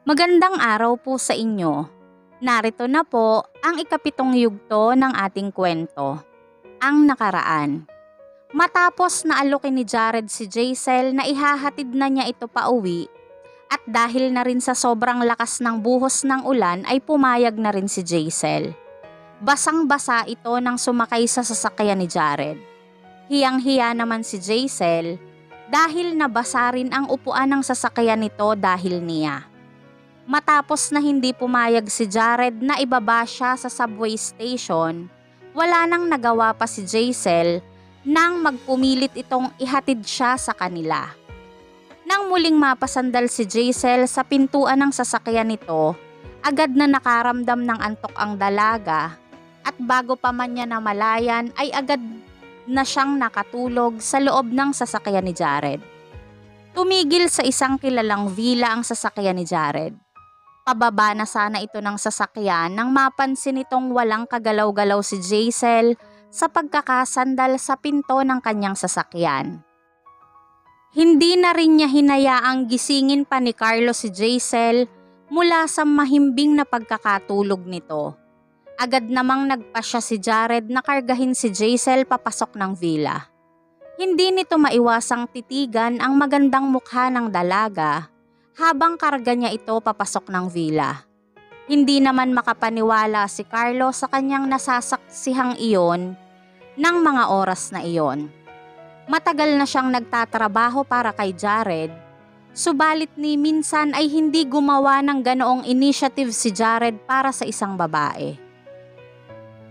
Magandang araw po sa inyo. Narito na po ang ikapitong yugto ng ating kwento, ang nakaraan. Matapos na alokin ni Jared si Jaisel na ihahatid na niya ito pauwi at dahil na rin sa sobrang lakas ng buhos ng ulan ay pumayag na rin si Jaisel. Basang-basa ito nang sumakay sa sasakyan ni Jared. Hiyang-hiya naman si Jaisel dahil nabasa rin ang upuan ng sasakyan nito dahil niya. Matapos na hindi pumayag si Jared na ibaba siya sa subway station, wala nang nagawa pa si Jaisel nang magpumilit itong ihatid siya sa kanila. Nang muling mapasandal si Jaisel sa pintuan ng sasakyan nito, agad na nakaramdam ng antok ang dalaga at bago pa man niya namalayan ay agad na siyang nakatulog sa loob ng sasakyan ni Jared. Tumigil sa isang kilalang villa ang sasakyan ni Jared. Pababa na sana ito ng sasakyan nang mapansin itong walang kagalaw-galaw si Jaisel sa pagkakasandal sa pinto ng kanyang sasakyan. Hindi na rin niya hinayaang gisingin pa ni Carlos si Jaisel mula sa mahimbing na pagkakatulog nito. Agad namang nagpasya si Jared na kargahin si Jaisel papasok ng villa. Hindi nito maiwasang titigan ang magandang mukha ng dalaga habang karga niya ito papasok ng villa. Hindi naman makapaniwala si Carlo sa kanyang nasasaksihang iyon ng mga oras na iyon. Matagal na siyang nagtatrabaho para kay Jared, subalit ni minsan ay hindi gumawa ng ganoong initiative si Jared para sa isang babae.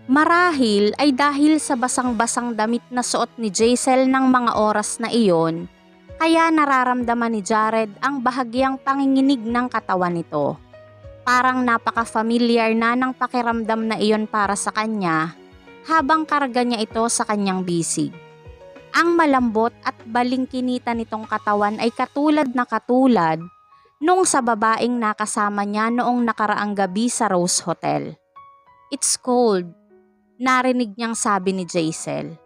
Marahil ay dahil sa basang-basang damit na suot ni Jaisel ng mga oras na iyon, kaya nararamdaman ni Jared ang bahagyang panginginig ng katawan nito. Parang napaka-familiar na ng pakiramdam na iyon para sa kanya habang karga niya ito sa kanyang bisig. Ang malambot at balingkinita nitong katawan ay katulad nung sa babaeng nakasama niya noong nakaraang gabi sa Rose Hotel. "It's cold," narinig niyang sabi ni Jaisel.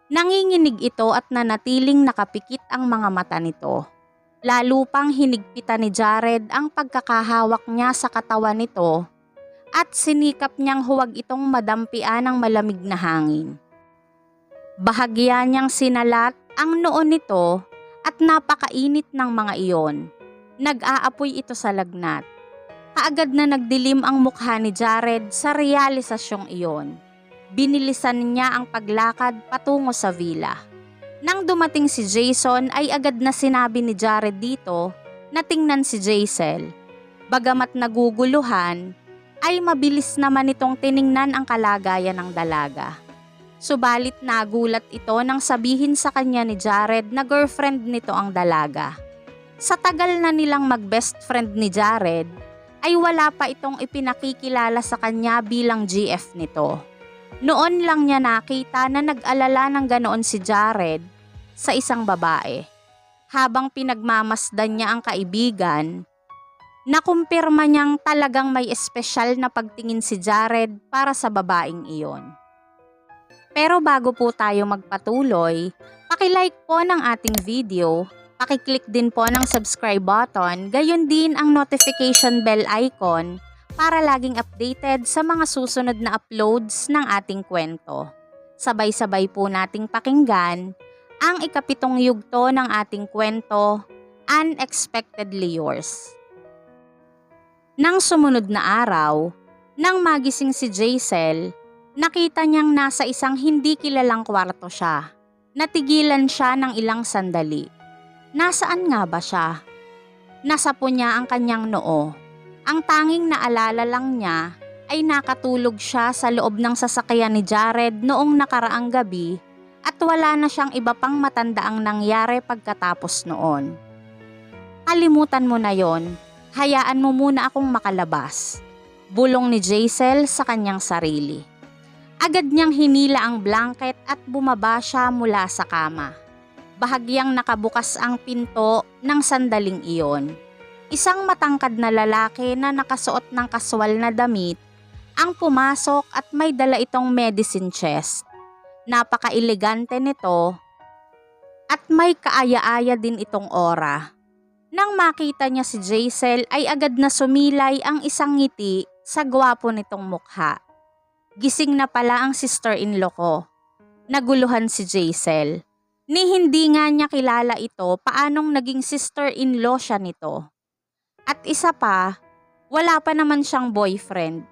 Nanginginig ito at nanatiling nakapikit ang mga mata nito. Lalo pang hinigpitan ni Jared ang pagkakahawak niya sa katawan nito at sinikap niyang huwag itong madampian ng malamig na hangin. Bahagya niyang sinalat ang noo nito at napakainit ng mga iyon. Nag-aapoy ito sa lagnat. Kaagad na nagdilim ang mukha ni Jared sa realisasyong iyon. Binilisan niya ang paglakad patungo sa villa. Nang dumating si Jason ay agad na sinabi ni Jared dito na tingnan si Jaisel. Bagamat naguguluhan, ay mabilis naman itong tiningnan ang kalagayan ng dalaga. Subalit nagulat ito nang sabihin sa kanya ni Jared na girlfriend nito ang dalaga. Sa tagal na nilang mag-best friend ni Jared, ay wala pa itong ipinakikilala sa kanya bilang GF nito. Noon lang niya nakita na nag-alala ng ganoon si Jared sa isang babae. Habang pinagmamasdan niya ang kaibigan, nakumpirma niyang talagang may espesyal na pagtingin si Jared para sa babaeng iyon. Pero bago po tayo magpatuloy, paki-like po ng ating video, paki-click din po ng subscribe button, gayon din ang notification bell icon para laging updated sa mga susunod na uploads ng ating kwento. Sabay-sabay po nating pakinggan ang ikapitong yugto ng ating kwento, Unexpectedly Yours. Nang sumunod na araw, nang magising si Jaisel, nakita niyang nasa isang hindi kilalang kwarto siya. Natigilan siya ng ilang sandali. Nasaan nga ba siya? Nasapo niya ang kanyang noo. Ang tanging naalala lang niya ay nakatulog siya sa loob ng sasakyan ni Jared noong nakaraang gabi at wala na siyang iba pang matandaang nangyari pagkatapos noon. "Kalimutan mo na yon. Hayaan mo muna akong makalabas," bulong ni Jaisel sa kanyang sarili. Agad niyang hinila ang blanket at bumaba siya mula sa kama. Bahagyang nakabukas ang pinto ng sandaling iyon. Isang matangkad na lalaki na nakasuot ng kaswal na damit ang pumasok at may dala itong medicine chest. Napaka-elegante nito at may kaaya-aya din itong aura. Nang makita niya si Jaisel ay agad na sumilay ang isang ngiti sa gwapo nitong mukha. Gising na pala ang sister-in-law ko. Naguluhan si Jaisel. Ni hindi nga niya kilala ito paanong naging sister-in-law siya nito. At isa pa, wala pa naman siyang boyfriend.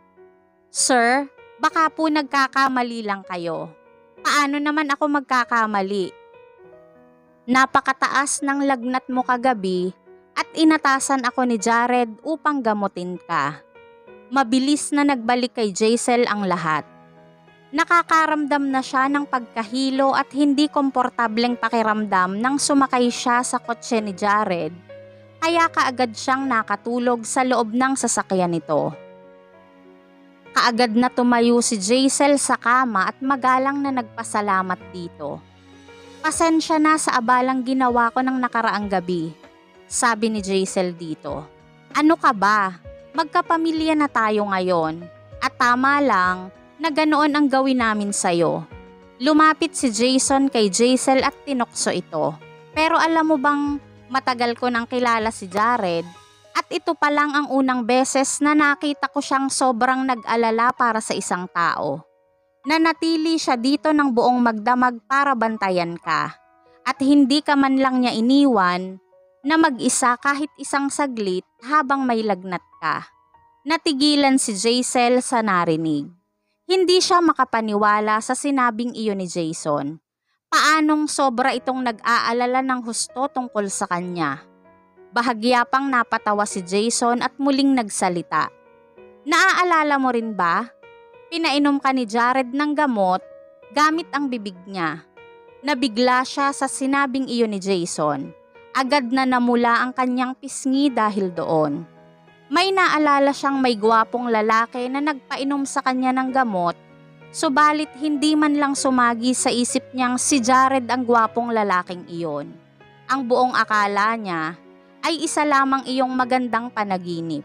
Sir, baka po nagkakamali lang kayo. Paano naman ako magkakamali? Napakataas ng lagnat mo kagabi at inatasan ako ni Jared upang gamutin ka. Mabilis na nagbalik kay Jaisel ang lahat. Nakakaramdam na siya ng pagkahilo at hindi komportableng pakiramdam nang sumakay siya sa kotse ni Jared, kaya kaagad siyang nakatulog sa loob ng sasakyan nito. Kaagad na tumayo si Jaisel sa kama at magalang na nagpasalamat dito. Pasensya na sa abalang ginawa ko ng nakaraang gabi, sabi ni Jaisel dito. Ano ka ba? Magkapamilya na tayo ngayon at tama lang na ganoon ang gawin namin sa'yo. Lumapit si Jason kay Jaisel at tinukso ito. Pero alam mo bang matagal ko nang kilala si Jared at ito pa lang ang unang beses na nakita ko siyang sobrang nag-alala para sa isang tao. Nanatili siya dito ng buong magdamag para bantayan ka at hindi ka man lang niya iniwan na mag-isa kahit isang saglit habang may lagnat ka. Natigilan si Jaisel sa narinig. Hindi siya makapaniwala sa sinabing iyon ni Jason. Paanong sobra itong nag-aalala ng husto tungkol sa kanya? Bahagya pang napatawa si Jason at muling nagsalita. Naaalala mo rin ba? Pinainom ka ni Jared ng gamot gamit ang bibig niya. Nabigla siya sa sinabing iyon ni Jason. Agad na namula ang kanyang pisngi dahil doon. May naalala siyang may gwapong lalaki na nagpainom sa kanya ng gamot, subalit hindi man lang sumagi sa isip niyang si Jared ang gwapong lalaking iyon. Ang buong akala niya ay isa lamang iyong magandang panaginip.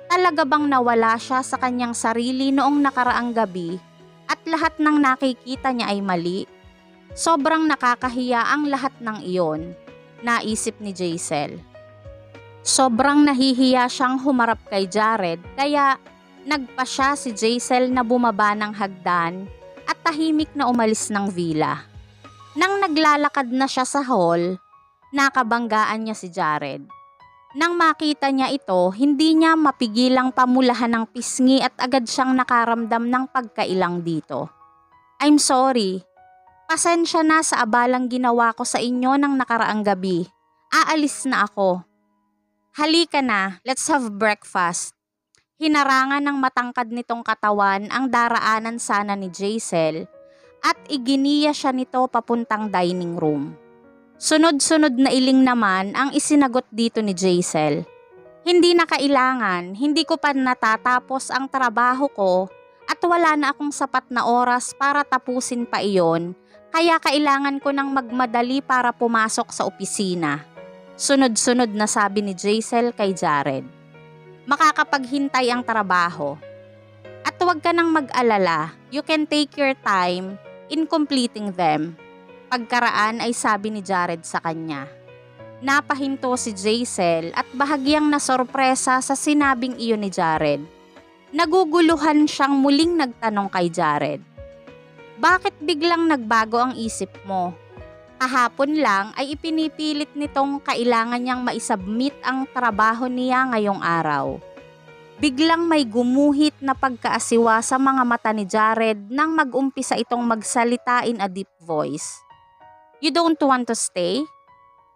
Talaga bang nawala siya sa kanyang sarili noong nakaraang gabi at lahat ng nakikita niya ay mali? Sobrang nakakahiya ang lahat ng iyon, naisip ni Jaisel. Sobrang nahihiya siyang humarap kay Jared kaya nagpasya si Jaisel na bumaba ng hagdan at tahimik na umalis ng villa. Nang naglalakad na siya sa hall, nakabanggaan niya si Jared. Nang makita niya ito, hindi niya mapigilang pamulahan ng pisngi at agad siyang nakaramdam ng pagkailang dito. I'm sorry. Pasensya na sa abalang ginawa ko sa inyo ng nakaraang gabi. Aalis na ako. Halika na, let's have breakfast. Hinarangan ng matangkad nitong katawan ang daraanan sana ni Jaisel at iginiya siya nito papuntang dining room. Sunod-sunod na iling naman ang isinagot dito ni Jaisel. Hindi na kailangan, hindi ko pa natatapos ang trabaho ko at wala na akong sapat na oras para tapusin pa iyon, kaya kailangan ko nang magmadali para pumasok sa opisina. Sunod-sunod na sabi ni Jaisel kay Jared. Makakapaghintay ang trabaho. At huwag ka nang mag-alala, you can take your time in completing them. Pagkaraan ay sabi ni Jared sa kanya. Napahinto si Jaisel at bahagyang nasorpresa sa sinabing iyon ni Jared. Naguguluhan siyang muling nagtanong kay Jared. Bakit biglang nagbago ang isip mo? Kahapon lang ay ipinipilit nitong kailangan niyang maisubmit ang trabaho niya ngayong araw. Biglang may gumuhit na pagkaasiwa sa mga mata ni Jared nang mag-umpisa itong magsalita in a deep voice. You don't want to stay?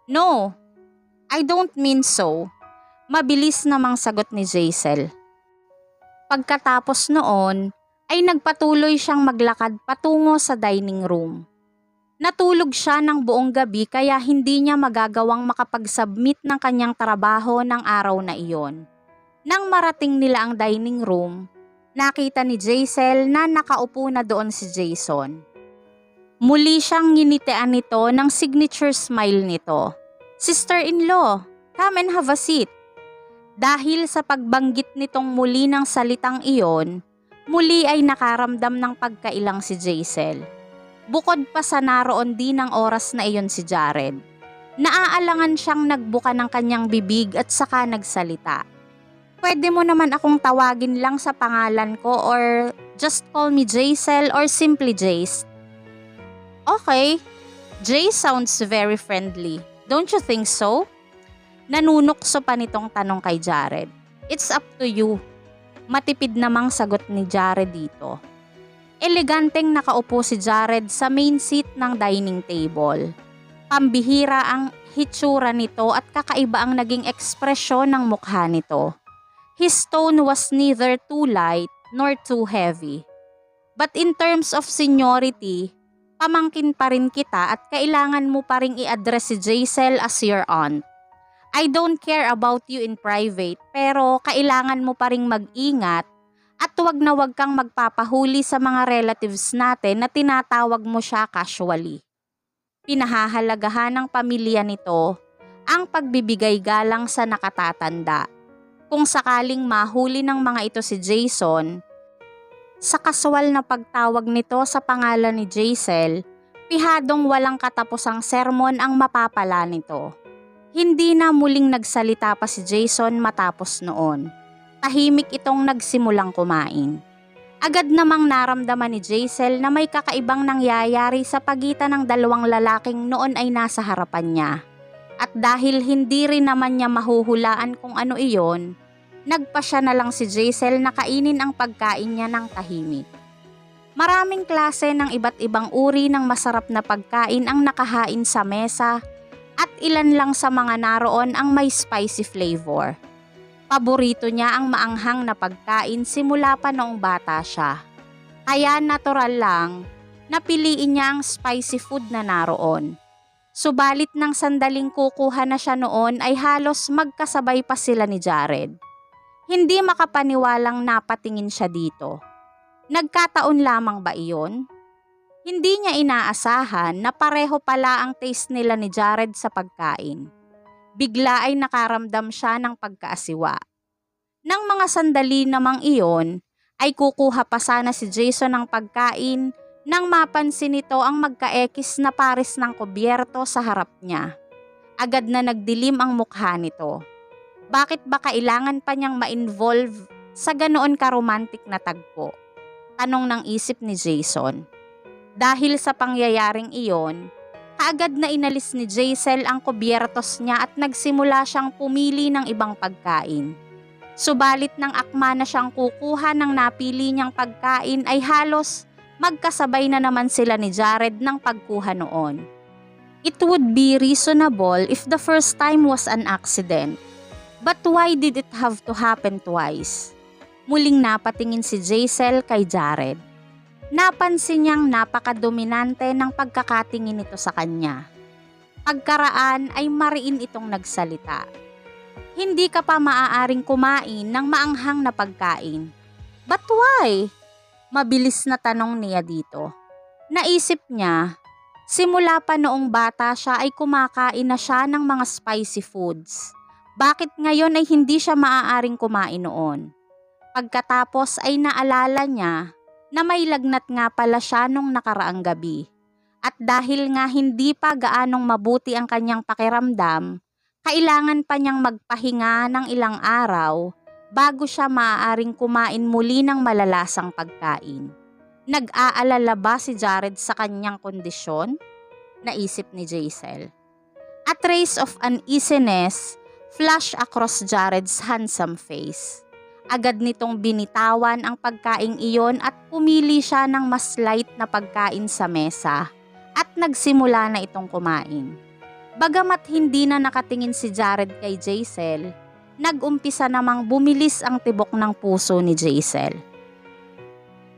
No, I don't mean so. Mabilis namang sagot ni Jaisel. Pagkatapos noon ay nagpatuloy siyang maglakad patungo sa dining room. Natulog siya ng buong gabi kaya hindi niya magagawang makapag-submit ng kanyang trabaho ng araw na iyon. Nang marating nila ang dining room, nakita ni Jaisel na nakaupo na doon si Jason. Muli siyang nginitian nito ng signature smile nito. Sister-in-law, come and have a seat. Dahil sa pagbanggit nitong muli ng salitang iyon, muli ay nakaramdam ng pagkailang si Jaisel. Bukod pa sa naroon din ang oras na iyon si Jared. Naaalangan siyang nagbuka ng kanyang bibig at saka nagsalita. Pwede mo naman akong tawagin lang sa pangalan ko or just call me Jaisel or simply Jace. Okay, Jace sounds very friendly. Don't you think so? Nanunukso pa nitong tanong kay Jared. It's up to you. Matipid namang sagot ni Jared dito. Eleganteng nakaupo si Jared sa main seat ng dining table. Pambihira ang hitsura nito at kakaiba ang naging ekspresyon ng mukha nito. His tone was neither too light nor too heavy. But in terms of seniority, pamangkin pa rin kita at kailangan mo pa rin i-address si Jaisel as your aunt. I don't care about you in private pero kailangan mo pa rin mag-ingat at wag na wag kang magpapahuli sa mga relatives natin na tinatawag mo siya casually. Pinahahalagahan ng pamilya nito ang pagbibigay galang sa nakatatanda. Kung sakaling mahuli ng mga ito si Jason, sa kaswal na pagtawag nito sa pangalan ni Jaisel, pihadong walang katapusang sermon ang mapapala nito. Hindi na muling nagsalita pa si Jason matapos noon. Tahimik itong nagsimulang kumain. Agad namang naramdaman ni Jaisel na may kakaibang nangyayari sa pagitan ng dalawang lalaking noon ay nasa harapan niya. At dahil hindi rin naman niya mahuhulaan kung ano iyon, nagpasya na lang si Jaisel na kainin ang pagkain niya ng tahimik. Maraming klase ng iba't ibang uri ng masarap na pagkain ang nakahain sa mesa at ilan lang sa mga naroon ang may spicy flavor. Paborito niya ang maanghang na pagkain simula pa noong bata siya. Kaya natural lang na piliin niya ang spicy food na naroon. Subalit ng sandaling kukuha na siya noon ay halos magkasabay pa sila ni Jared. Hindi makapaniwalang napatingin siya dito. Nagkataon lamang ba iyon? Hindi niya inaasahan na pareho pala ang taste nila ni Jared sa pagkain. Bigla ay nakaramdam siya ng pagkaasiwa. Nang mga sandali namang iyon, ay kukuha pa sana si Jason ng pagkain nang mapansin nito ang magkaekis na pares ng kubyerto sa harap niya. Agad na nagdilim ang mukha nito. Bakit ba kailangan pa niyang ma-involve sa ganoon karomantik na tagpo? Tanong ng isip ni Jason. Dahil sa pangyayaring iyon, kaagad na inalis ni Jaisel ang kubyertos niya at nagsimula siyang pumili ng ibang pagkain. Subalit nang akma na siyang kukuha ng napili niyang pagkain ay halos magkasabay na naman sila ni Jared ng pagkuha noon. It would be reasonable if the first time was an accident. But why did it have to happen twice? Muling napatingin si Jaisel kay Jared. Napansin niyang napakadominante ng pagkakatingin nito sa kanya. Pagkaraan ay mariin itong nagsalita. Hindi ka pa maaaring kumain ng maanghang na pagkain. But why? Mabilis na tanong niya dito. Naisip niya, simula pa noong bata siya ay kumakain na siya ng mga spicy foods. Bakit ngayon ay hindi siya maaaring kumain noon? Pagkatapos ay naalala niya na may lagnat nga pala siya nung nakaraang gabi. At dahil nga hindi pa gaanong mabuti ang kanyang pakiramdam, kailangan pa niyang magpahinga ng ilang araw bago siya maaaring kumain muli ng malalasang pagkain. Nag-aalala ba si Jared sa kanyang kondisyon? Naisip ni Jaisel. A trace of uneasiness flashed across Jared's handsome face. Agad nitong binitawan ang pagkaing iyon at pumili siya ng mas light na pagkain sa mesa at nagsimula na itong kumain. Bagamat hindi na nakatingin si Jared kay Jaisel, nag-umpisa namang bumilis ang tibok ng puso ni Jaisel.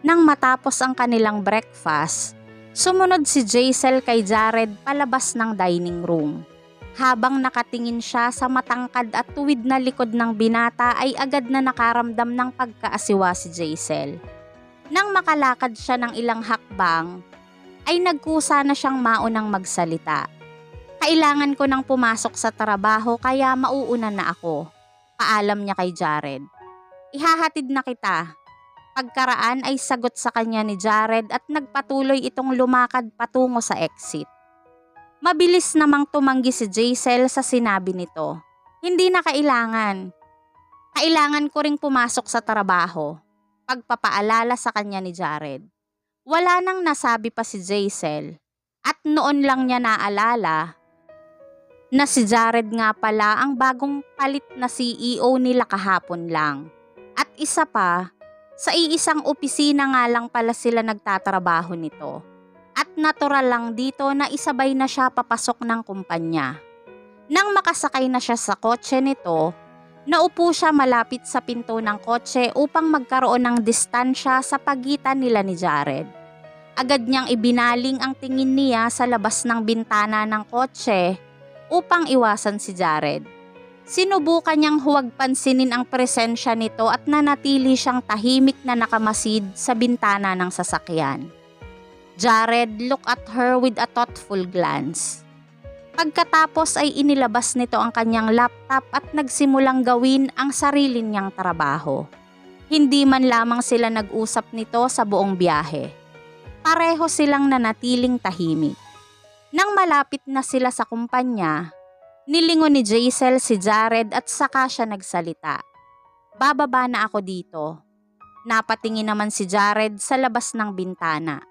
Nang matapos ang kanilang breakfast, sumunod si Jaisel kay Jared palabas ng dining room. Habang nakatingin siya sa matangkad at tuwid na likod ng binata ay agad na nakaramdam ng pagkaasiwa si Jaisel. Nang makalakad siya ng ilang hakbang, ay nagkusa na siyang maunang magsalita. Kailangan ko nang pumasok sa trabaho kaya mauuna na ako. Paalam niya kay Jared. Ihahatid na kita. Pagkaraan ay sagot sa kanya ni Jared at nagpatuloy itong lumakad patungo sa exit. Mabilis namang tumanggi si Jaisel sa sinabi nito. Hindi na kailangan. Kailangan ko ring pumasok sa trabaho. Pagpapaalala sa kanya ni Jared. Wala nang nasabi pa si Jaisel at noon lang niya naalala na si Jared nga pala ang bagong palit na CEO nila kahapon lang. At isa pa, sa iisang opisina nga lang pala sila nagtatrabaho nito. At natural lang dito na isabay na siya papasok ng kumpanya. Nang makasakay na siya sa kotse nito, naupo siya malapit sa pinto ng kotse upang magkaroon ng distansya sa pagitan nila ni Jared. Agad niyang ibinaling ang tingin niya sa labas ng bintana ng kotse upang iwasan si Jared. Sinubukan niyang huwag pansinin ang presensya nito at nanatili siyang tahimik na nakamasid sa bintana ng sasakyan. Jared looked at her with a thoughtful glance. Pagkatapos ay inilabas nito ang kanyang laptop at nagsimulang gawin ang sarili niyang trabaho. Hindi man lamang sila nag-usap nito sa buong biyahe. Pareho silang nanatiling tahimik. Nang malapit na sila sa kumpanya, nilingon ni Jaisel si Jared at saka siya nagsalita. Bababa na ako dito. Napatingin naman si Jared sa labas ng bintana.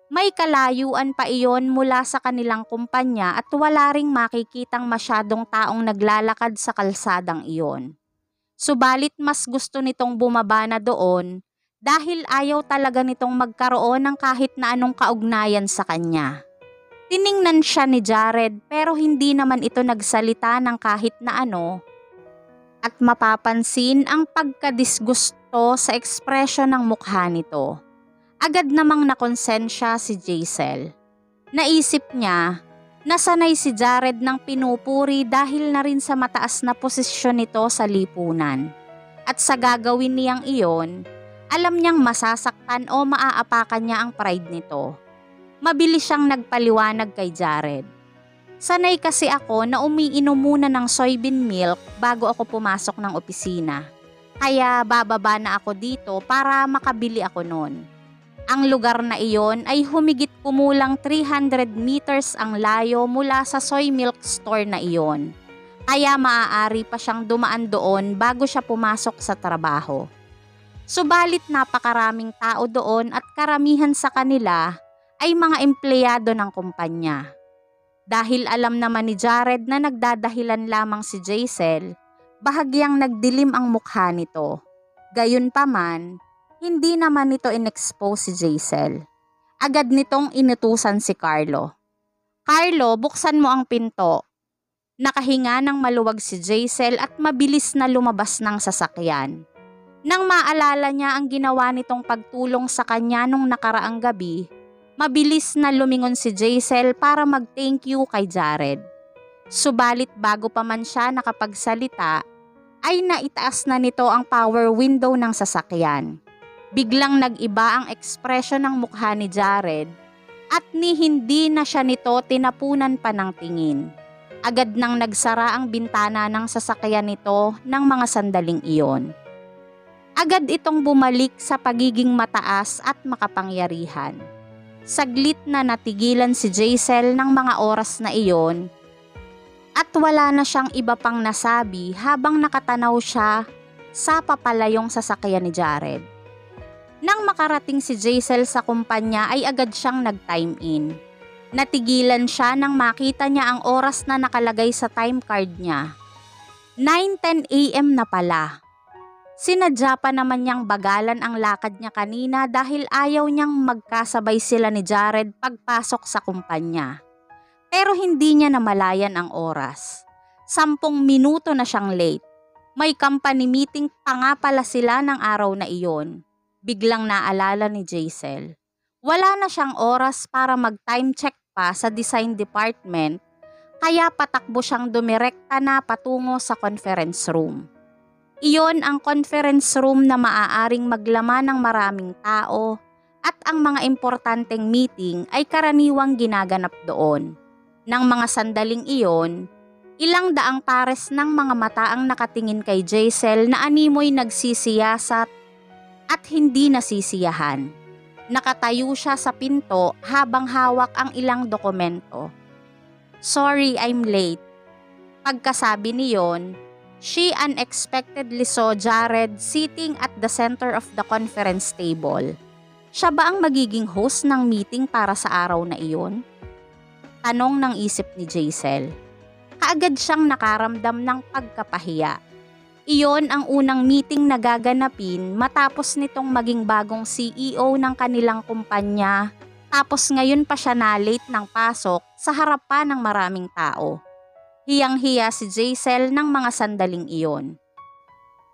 May kalayuan pa iyon mula sa kanilang kumpanya at wala ring makikitang masyadong taong naglalakad sa kalsadang iyon. Subalit mas gusto nitong bumaba na doon dahil ayaw talaga nitong magkaroon ng kahit na anong kaugnayan sa kanya. Tiningnan siya ni Jared pero hindi naman ito nagsalita ng kahit na ano at mapapansin ang pagkadisgusto sa ekspresyon ng mukha nito. Agad namang nakonsensya si Jaisel. Naisip niya na sanay si Jared ng pinupuri dahil na rin sa mataas na posisyon nito sa lipunan. At sa gagawin niyang iyon, alam niyang masasaktan o maaapakan niya ang pride nito. Mabilis siyang nagpaliwanag kay Jared. Sanay kasi ako na umiinom muna ng soybean milk bago ako pumasok ng opisina. Kaya bababa na ako dito para makabili ako noon. Ang lugar na iyon ay humigit kumulang 300 meters ang layo mula sa soy milk store na iyon. Kaya maaari pa siyang dumaan doon bago siya pumasok sa trabaho. Subalit napakaraming tao doon at karamihan sa kanila ay mga empleyado ng kumpanya. Dahil alam naman ni Jared na nagdadahilan lamang si Jaisel, bahagyang nagdilim ang mukha nito. Gayunpaman, hindi naman nito in-expose si Jaisel. Agad nitong inutusan si Carlo. Carlo, buksan mo ang pinto. Nakahinga ng maluwag si Jaisel at mabilis na lumabas ng sasakyan. Nang maalala niya ang ginawa nitong pagtulong sa kanya nung nakaraang gabi, mabilis na lumingon si Jaisel para mag-thank you kay Jared. Subalit bago pa man siya nakapagsalita, ay naitaas na nito ang power window ng sasakyan. Biglang nag-iba ang ekspresyon ng mukha ni Jared at hindi na siya nito tinapunan pa ng tingin. Agad nang nagsara ang bintana ng sasakyan nito ng mga sandaling iyon. Agad itong bumalik sa pagiging mataas at makapangyarihan. Saglit na natigilan si Jaisel ng mga oras na iyon at wala na siyang iba pang nasabi habang nakatanaw siya sa papalayong sasakyan ni Jared. Nang makarating si Jaisel sa kumpanya ay agad siyang nag-time in. Natigilan siya nang makita niya ang oras na nakalagay sa time card niya. 9:10 AM na pala. Sinadya pa naman niyang bagalan ang lakad niya kanina dahil ayaw niyang magkasabay sila ni Jared pagpasok sa kumpanya. Pero hindi niya namalayan ang oras. 10 minuto na siyang late. May company meeting pa nga pala sila ng araw na iyon. Biglang naalala ni Jaisel. Wala na siyang oras para mag-time check pa sa design department, kaya patakbo siyang dumirekta na patungo sa conference room. Iyon ang conference room na maaaring maglaman ng maraming tao at ang mga importanteng meeting ay karaniwang ginaganap doon. Nang mga sandaling iyon, ilang daang pares ng mga mata ang nakatingin kay Jaisel na animoy nagsisiyasat at hindi nasisiyahan. Nakatayo siya sa pinto habang hawak ang ilang dokumento. "Sorry, I'm late." Pagkasabi niyon, she unexpectedly saw Jared sitting at the center of the conference table. Siya ba ang magiging host ng meeting para sa araw na iyon? Tanong ng isip ni Jaisel. Kaagad siyang nakaramdam ng pagkapahiya. Iyon ang unang meeting na gaganapin matapos nitong maging bagong CEO ng kanilang kumpanya, tapos ngayon pa siya na late ng pasok sa harap pa ng maraming tao. Hiyang-hiya si Jaisel ng mga sandaling iyon.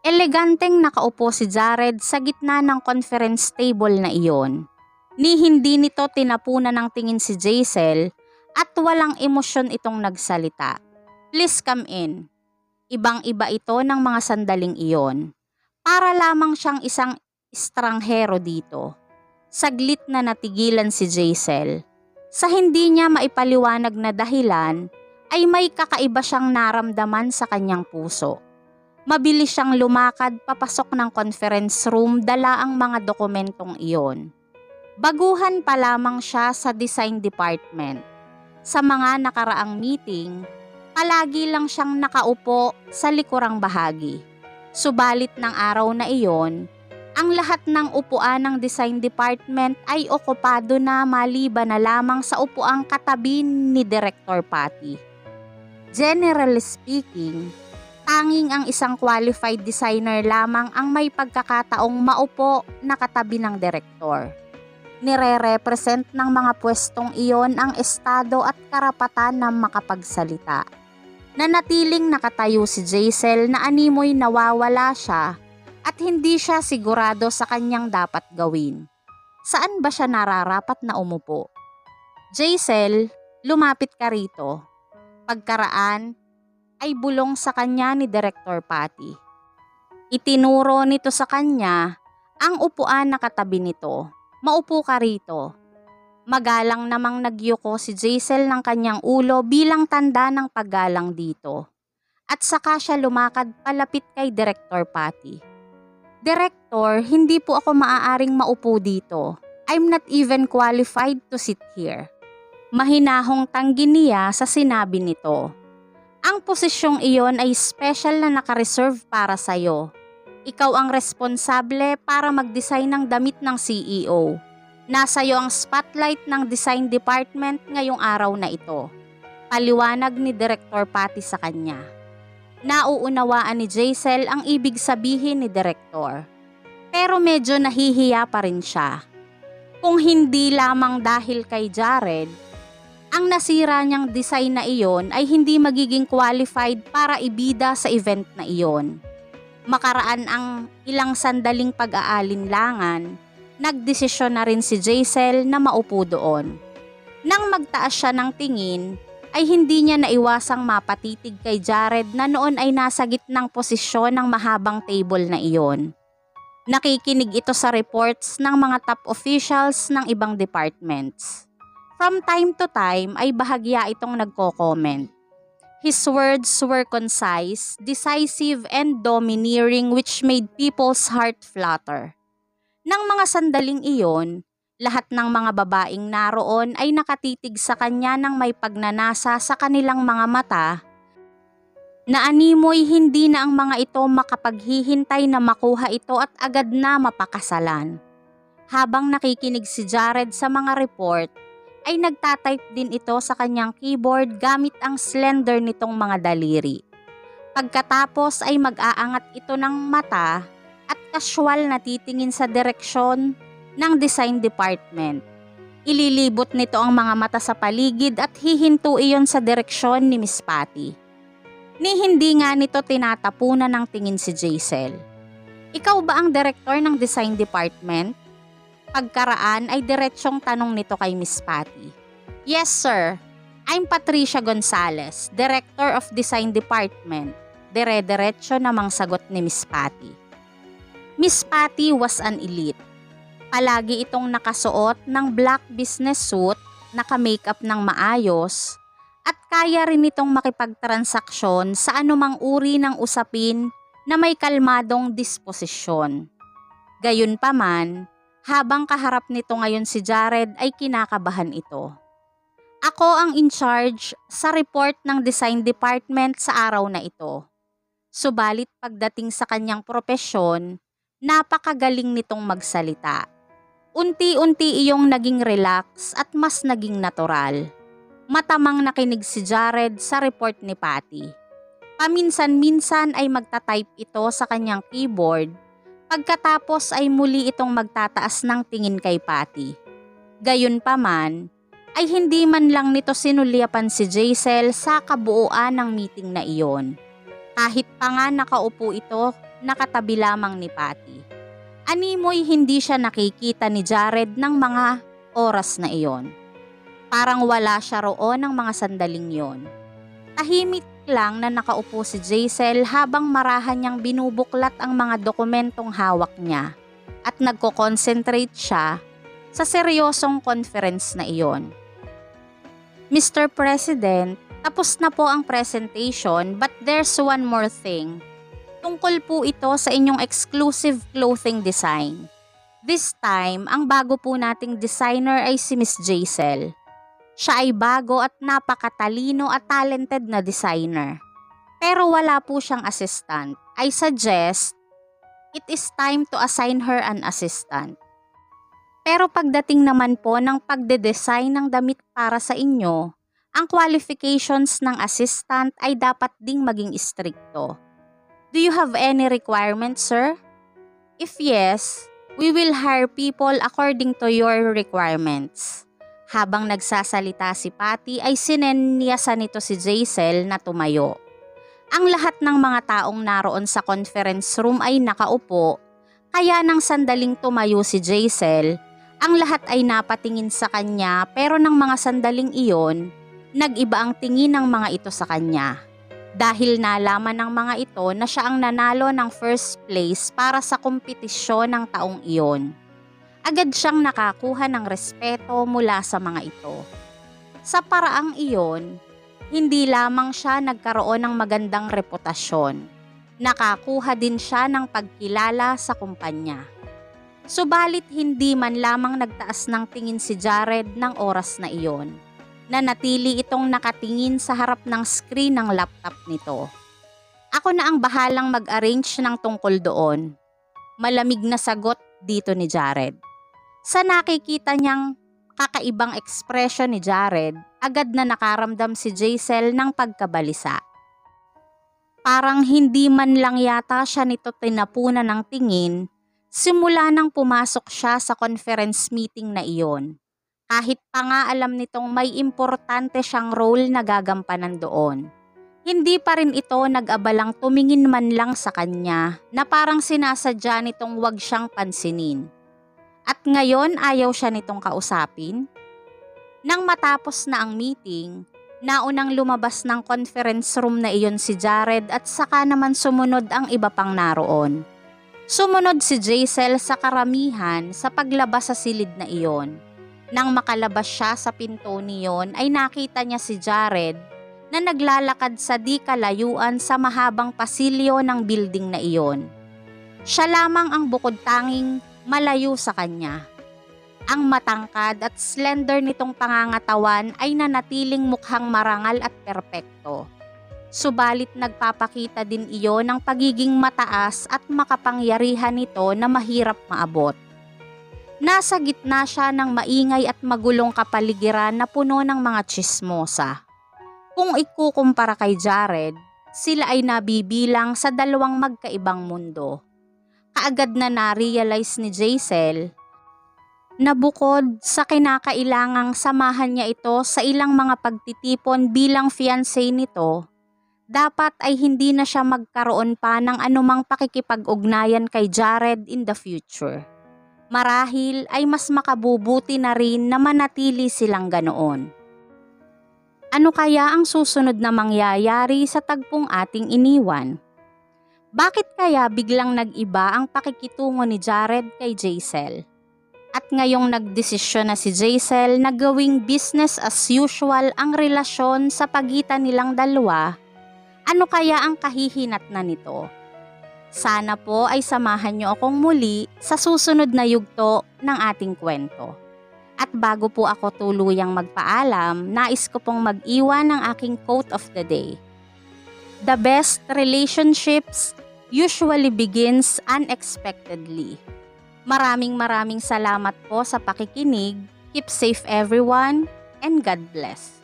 Eleganteng nakaupo si Jared sa gitna ng conference table na iyon. Ni hindi nito tinapunan ng tingin si Jaisel at walang emosyon itong nagsalita. "Please come in." Ibang-iba ito ng mga sandaling iyon. Para lamang siyang isang estranghero dito. Saglit na natigilan si Jaisel. Sa hindi niya maipaliwanag na dahilan, ay may kakaiba siyang naramdaman sa kanyang puso. Mabilis siyang lumakad papasok ng conference room, dala ang mga dokumentong iyon. Baguhan pa lamang siya sa design department. Sa mga nakaraang meeting, palagi lang siyang nakaupo sa likurang bahagi. Subalit ng araw na iyon, ang lahat ng upuan ng design department ay okupado na maliban na lamang sa upuang katabi ni Director Patty. Generally speaking, tanging ang isang qualified designer lamang ang may pagkakataong maupo na katabi ng direktor. Nire-represent ng mga pwestong iyon ang estado at karapatan ng makapagsalita. Nanatiling nakatayo si Jaisel na animoy nawawala siya at hindi siya sigurado sa kanyang dapat gawin. Saan ba siya nararapat na umupo? "Jaisel, lumapit ka rito." Pagkaraan ay bulong sa kanya ni Director Patty. Itinuro nito sa kanya ang upuan na katabi nito. "Maupo ka rito." Magalang namang nagyuko si Jaisel ng kanyang ulo bilang tanda ng paggalang dito. At saka siya lumakad palapit kay Director Patty. "Director, hindi po ako maaaring maupo dito. I'm not even qualified to sit here." Mahinahong tanggi niya sa sinabi nito. "Ang posisyong iyon ay special na nakareserve para sa'yo. Ikaw ang responsable para mag-design ng damit ng CEO. Nasa iyo ang spotlight ng design department ngayong araw na ito." Paliwanag ni Director Patty sa kanya. Nauunawaan ni Jaisel ang ibig sabihin ni Director. Pero medyo nahihiya pa rin siya. Kung hindi lamang dahil kay Jared, ang nasira niyang design na iyon ay hindi magiging qualified para ibida sa event na iyon. Makaraan ang ilang sandaling pag-aalinlangan, nagdesisyon na rin si Jaisel na maupo doon. Nang magtaas siya ng tingin, ay hindi niya naiwasang mapatitig kay Jared na noon ay nasa gitnang posisyon ng mahabang table na iyon. Nakikinig ito sa reports ng mga top officials ng ibang departments. From time to time ay bahagya itong nagko-comment. His words were concise, decisive, and domineering, which made people's heart flutter. Nang mga sandaling iyon, lahat ng mga babaeng naroon ay nakatitig sa kanya ng may pagnanasa sa kanilang mga mata, na animoy hindi na ang mga ito makapaghihintay na makuha ito at agad na mapakasalan. Habang nakikinig si Jared sa mga report, ay nagtatype din ito sa kanyang keyboard gamit ang slender nitong mga daliri. Pagkatapos ay mag-aangat ito ng mata at casual na titingin sa direksyon ng design department. Ililibot nito ang mga mata sa paligid at hihinto iyon sa direksyon ni Miss Patty. Ni hindi nga nito tinatapunan ng tingin si Jaisel. "Ikaw ba ang director ng design department?" Pagkaraan ay diretsyong tanong nito kay Miss Patty. "Yes, sir. I'm Patricia Gonzalez, Director of Design Department." Dire-diretso namang sagot ni Miss Patty. Miss Patty was an elite. Palagi itong nakasuot ng black business suit, naka-makeup ng maayos, at kaya rin itong makipagtransaksyon sa anumang uri ng usapin na may kalmadong disposisyon. Gayunpaman, habang kaharap nito ngayon si Jared ay kinakabahan ito. Ako ang in charge sa report ng design department sa araw na ito. Subalit pagdating sa kanyang propesyon, napakagaling nitong magsalita. Unti-unti iyong naging relax at mas naging natural. Matamang nakinig si Jared sa report ni Patty. Paminsan-minsan ay magta-type ito sa kanyang keyboard, pagkatapos ay muli itong magtataas ng tingin kay Patty. Gayunpaman, ay hindi man lang nito sinulyapan si Jaisel sa kabuuan ng meeting na iyon. Kahit pa nga nakaupo ito, nakatabi lamang ni Patty. Animoy hindi siya nakikita ni Jared ng mga oras na iyon. Parang wala siya roon ng mga sandaling yon. Tahimik lang na nakaupo si Jaisel habang marahan niyang binubuklat ang mga dokumentong hawak niya at nagko-concentrate siya sa seryosong conference na iyon. Mr. President, tapos na po ang presentation but there's one more thing. Tungkol po ito sa inyong exclusive clothing design. This time, ang bago po nating designer ay si Miss Jaisel. Siya ay bago at napakatalino at talented na designer. Pero wala po siyang assistant. I suggest, it is time to assign her an assistant. Pero pagdating naman po ng pagde-design ng damit para sa inyo, ang qualifications ng assistant ay dapat ding maging istrikto. Do you have any requirements, sir? If yes, we will hire people according to your requirements. Habang nagsasalita si Patty ay sinenyasan nito si Jaisel na tumayo. Ang lahat ng mga taong naroon sa conference room ay nakaupo, kaya nang sandaling tumayo si Jaisel, ang lahat ay napatingin sa kanya pero ng mga sandaling iyon, nag-iba ang tingin ng mga ito sa kanya. Dahil nalaman ng mga ito na siya ang nanalo ng first place para sa kompetisyon ng taong iyon. Agad siyang nakakuha ng respeto mula sa mga ito. Sa paraang iyon, hindi lamang siya nagkaroon ng magandang reputasyon. Nakakuha din siya ng pagkilala sa kumpanya. Subalit hindi man lamang nagtaas ng tingin si Jared ng oras na iyon. Nanatili itong nakatingin sa harap ng screen ng laptop nito. Ako na ang bahalang mag-arrange ng tungkol doon. Malamig na sagot dito ni Jared. Sa nakikita niyang kakaibang ekspresyon ni Jared, agad na nakaramdam si Jaisel ng pagkabalisa. Parang hindi man lang yata siya nito tinapunan ng tingin, simula nang pumasok siya sa conference meeting na iyon. Kahit pa nga alam nitong may importante siyang role na gagampanan doon. Hindi pa rin ito nag-abalang tumingin man lang sa kanya na parang sinasadya nitong wag siyang pansinin. At ngayon ayaw siya nitong kausapin? Nang matapos na ang meeting, naunang lumabas ng conference room na iyon si Jared at saka naman sumunod ang iba pang naroon. Sumunod si Jaisel sa karamihan sa paglabas sa silid na iyon. Nang makalabas siya sa pinto niyon ay nakita niya si Jared na naglalakad sa di kalayuan sa mahabang pasilyo ng building na iyon. Siya lamang ang bukod tanging malayo sa kanya. Ang matangkad at slender nitong pangangatawan ay nanatiling mukhang marangal at perpekto. Subalit nagpapakita din iyon ng pagiging mataas at makapangyarihan nito na mahirap maabot. Nasa gitna siya ng maingay at magulong kapaligiran na puno ng mga tsismosa. Kung ikukumpara kay Jared, sila ay nabibilang sa dalawang magkaibang mundo. Kaagad na na-realize ni Jaisel na bukod sa kinakailangang samahan niya ito sa ilang mga pagtitipon bilang fiancé nito, dapat ay hindi na siya magkaroon pa ng anumang pakikipag-ugnayan kay Jared in the future. Marahil ay mas makabubuti na rin na manatili silang ganoon. Ano kaya ang susunod na mangyayari sa tagpong ating iniwan? Bakit kaya biglang nag-iba ang pakikitungo ni Jared kay Jaisel? At ngayong nagdesisyon na si Jaisel na gawing business as usual ang relasyon sa pagitan nilang dalawa, ano kaya ang kahihinatnan nito? Sana po ay samahan niyo akong muli sa susunod na yugto ng ating kwento. At bago po ako tuluyang magpaalam, nais ko pong mag-iwan ng aking quote of the day. The best relationships usually begins unexpectedly. Maraming salamat po sa pakikinig. Keep safe everyone and God bless.